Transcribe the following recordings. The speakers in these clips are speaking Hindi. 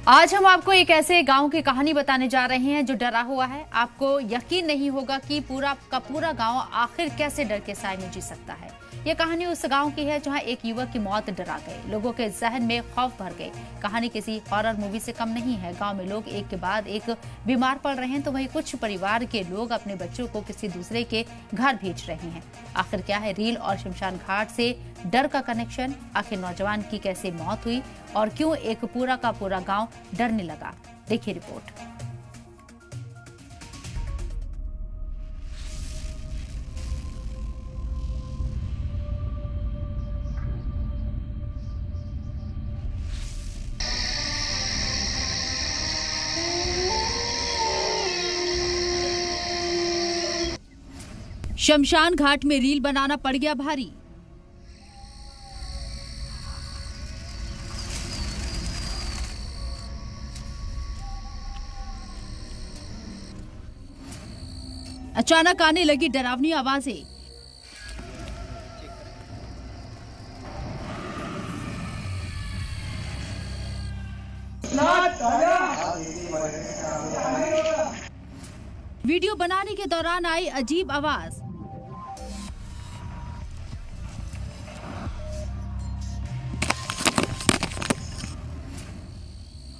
आज हम आपको एक ऐसे गांव की कहानी बताने जा रहे हैं जो डरा हुआ है। आपको यकीन नहीं होगा कि पूरा का पूरा गांव आखिर कैसे डर के साए में जी सकता है। ये कहानी उस गांव की है जहां एक युवक की मौत डरा गई, लोगों के जहन में खौफ भर गई। कहानी किसी हॉरर मूवी से कम नहीं है। गांव में लोग एक के बाद एक बीमार पड़ रहे हैं, तो वहीं कुछ परिवार के लोग अपने बच्चों को किसी दूसरे के घर भेज रहे हैं। आखिर क्या है रील और शमशान घाट से डर का कनेक्शन? आखिर नौजवान की कैसे मौत हुई और क्यों एक पूरा का पूरा गांव डरने लगा? देखिए रिपोर्ट। शमशान घाट में रील बनाना पड़ गया भारी। अचानक आने लगी डरावनी आवाजें। वीडियो बनाने के दौरान आई अजीब आवाज।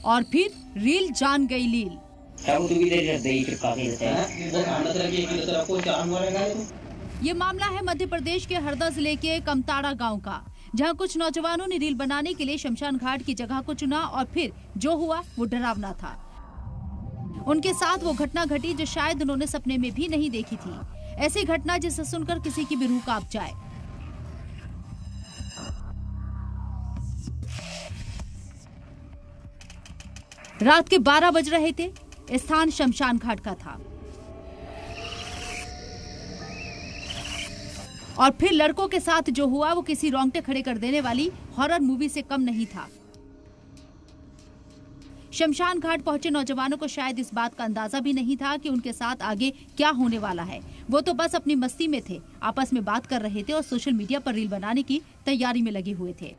और फिर रील जान गई लील। ये मामला है मध्य प्रदेश के हरदा जिले के कमताड़ा गांव का, जहां कुछ नौजवानों ने रील बनाने के लिए शमशान घाट की जगह को चुना और फिर जो हुआ वो डरावना था। उनके साथ वो घटना घटी जो शायद उन्होंने सपने में भी नहीं देखी थी। ऐसी घटना जिसे सुनकर किसी की भी रूह कांप जाए। रात के 12 बज रहे थे। स्थान शमशान घाट का था और फिर लड़कों के साथ जो हुआ वो किसी रोंगटे खड़े कर देने वाली हॉरर मूवी से कम नहीं था। शमशान घाट पहुंचे नौजवानों को शायद इस बात का अंदाजा भी नहीं था कि उनके साथ आगे क्या होने वाला है। वो तो बस अपनी मस्ती में थे, आपस में बात कर रहे थे और सोशल मीडिया पर रील बनाने की तैयारी में लगे हुए थे।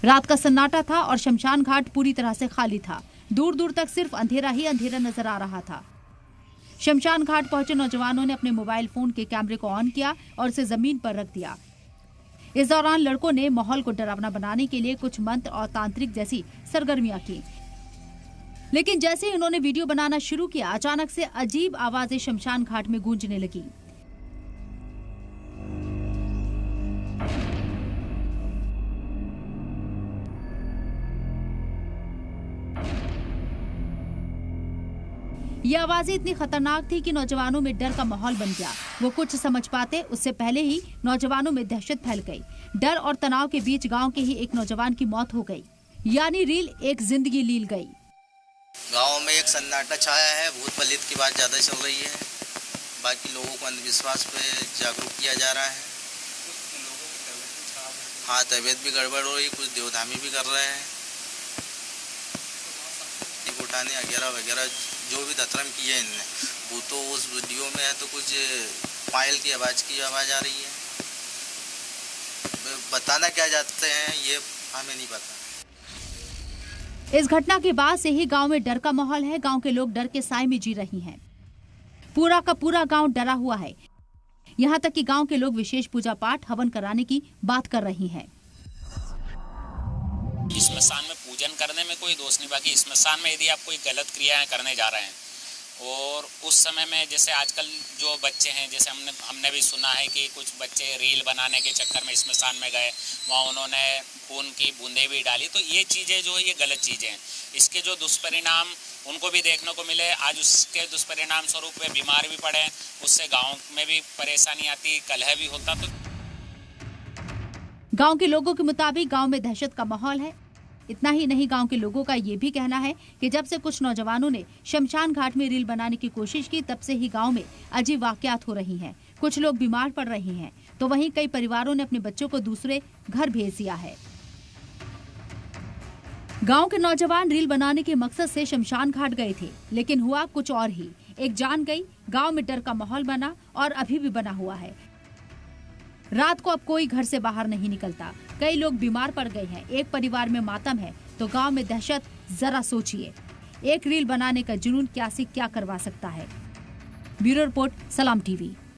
रात का सन्नाटा था और शमशान घाट पूरी तरह से खाली था। दूर दूर तक सिर्फ अंधेरा ही अंधेरा नजर आ रहा था। शमशान घाट पहुंचे नौजवानों ने अपने मोबाइल फोन के कैमरे को ऑन किया और उसे जमीन पर रख दिया। इस दौरान लड़कों ने माहौल को डरावना बनाने के लिए कुछ मंत्र और तांत्रिक जैसी सरगर्मियां की। लेकिन जैसे ही उन्होंने वीडियो बनाना शुरू किया, अचानक से अजीब आवाजें शमशान घाट में गूंजने लगी। ये आवाजें इतनी खतरनाक थी कि नौजवानों में डर का माहौल बन गया। वो कुछ समझ पाते उससे पहले ही नौजवानों में दहशत फैल गई। डर और तनाव के बीच गांव के ही एक नौजवान की मौत हो गई, यानी रील एक जिंदगी लील गई। गांव में एक सन्नाटा छाया है, भूत प्रेत की बात ज्यादा चल रही है। बाकी लोगों को अंधविश्वास पे जागरूक किया जा रहा है। हाँ, तबीयत भी गड़बड़ हो रही, कुछ देवधामी भी कर रहे हैं। उठाने वगैरह जो भी धतरम किए इनने, वो तो उस वीडियो में है। तो कुछ पायल की आवाज आ रही है। बताना क्या चाहते हैं ये हमें नहीं पता। इस घटना के बाद से ही गांव में डर का माहौल है। गांव के लोग डर के साए में जी रही हैं। पूरा का पूरा गांव डरा हुआ है। यहाँ तक कि गांव के लोग विशेष पूजा पाठ हवन कराने की बात कर रही हैं। स्मशान में पूजन करने में कोई दोष नहीं, बाकी स्मशान में यदि आप कोई गलत क्रियाएं करने जा रहे हैं और उस समय में जैसे आजकल जो बच्चे हैं, जैसे हमने भी सुना है कि कुछ बच्चे रील बनाने के चक्कर में स्मशान में गए, वहाँ उन्होंने खून की बूंदें भी डाली। तो ये चीज़ें जो है ये गलत चीज़ें हैं। इसके जो दुष्परिणाम उनको भी देखने को मिले, आज उसके दुष्परिणाम स्वरूप वे बीमार भी पड़े, उससे गाँव में भी परेशानी आती, कलह भी होता। तो गांव के लोगों के मुताबिक गांव में दहशत का माहौल है। इतना ही नहीं, गांव के लोगों का ये भी कहना है कि जब से कुछ नौजवानों ने शमशान घाट में रील बनाने की कोशिश की, तब से ही गांव में अजीब वाकयात हो रही हैं। कुछ लोग बीमार पड़ रहे हैं, तो वहीं कई परिवारों ने अपने बच्चों को दूसरे घर भेज दिया है। गांव के नौजवान रील बनाने के मकसद से शमशान घाट गए थे, लेकिन हुआ कुछ और ही। एक जान गई, गांव में डर का माहौल बना और अभी भी बना हुआ है। रात को अब कोई घर से बाहर नहीं निकलता। कई लोग बीमार पड़ गए हैं। एक परिवार में मातम है, तो गांव में दहशत जरा सोचिए। एक रील बनाने का जुनून क्या से क्या करवा सकता है। ब्यूरो रिपोर्ट, सलाम टीवी।